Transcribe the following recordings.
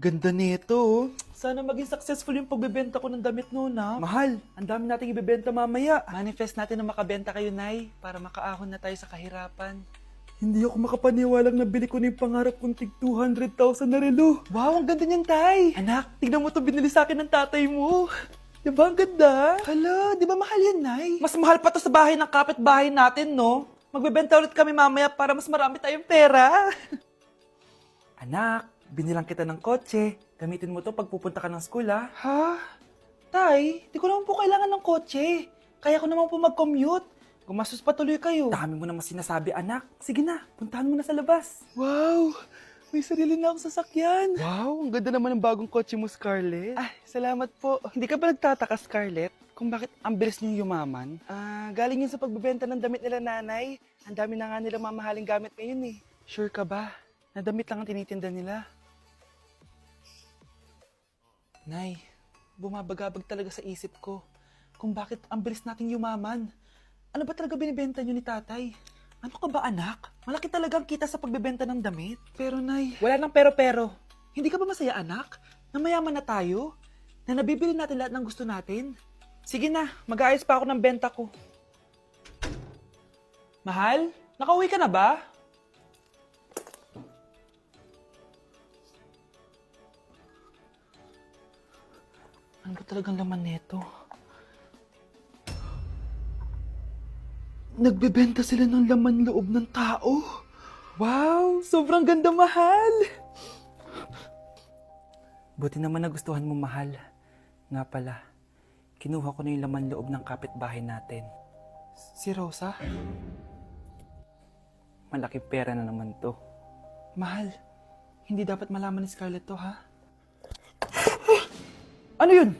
Ganda nito, oh. Sana maging successful yung pagbebenta ko ng damit noon, ha? Mahal, ang dami nating ibebenta mamaya. Manifest natin na makabenta kayo, Nay, para makaahon na tayo sa kahirapan. Hindi ako makapaniwalang nabili ko na yung pangarap kong tig 200,000 na relo. Wow, ang ganda niyan, Tay. Anak, tignan mo to binili sa akin ng tatay mo. Diba ang ganda? Hala, di ba mahal yan, Nay? Mas mahal pa to sa bahay ng kapitbahay natin, no? Magbebenta ulit kami mamaya para mas marami tayong pera. Anak, binilang kita ng kotse. Gamitin mo to pag pupunta ka ng school, ha? Ha? Tay, di ko naman po kailangan ng kotse. Kaya ko naman po mag-commute. Gumastos pa tuloy kayo. Dami mo naman sinasabi, anak. Sige na, puntahan mo na sa labas. Wow! May sarili na akong sasakyan. Wow, ang ganda naman ng bagong kotse mo, Scarlett. Ay, salamat po. Hindi ka ba nagtataka, Scarlett, kung bakit ang bilis niyong yumaman? Galing yun sa pagbebenta ng damit nila, nanay. Ang dami na nga nila mamahaling gamit ngayon, eh. Sure ka ba? Na damit lang ang tinitinda nila? Nay, bumabagabag talaga sa isip ko kung bakit ang bilis nating yumaman. Ano ba talaga binibenta niyo ni tatay? Ano ka ba, anak? Malaki talagang kita sa pagbebenta ng damit. Pero, Nay, wala nang pero-pero. Hindi ka ba masaya, anak? Na mayaman na tayo? Na nabibili natin lahat ng gusto natin? Sige na, mag-aayos pa ako ng benta ko. Mahal, nakauwi ka na ba? Ano ba talagang laman neto? Nagbebenta sila ng laman loob ng tao. Wow, sobrang ganda, mahal. Buti naman nagustuhan mo, mahal. Nga pala, kinuha ko na yung laman loob ng kapitbahay natin. Si Rosa? Malaki pera na naman to. Mahal, hindi dapat malaman ni Scarlett to, ha? Ano yun?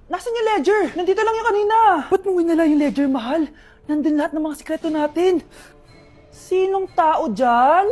Nasaan yung ledger? Nandito lang yung kanina. Ba't mo winala yung ledger, mahal? Nandun lahat ng mga sikreto natin. Sinong tao dyan?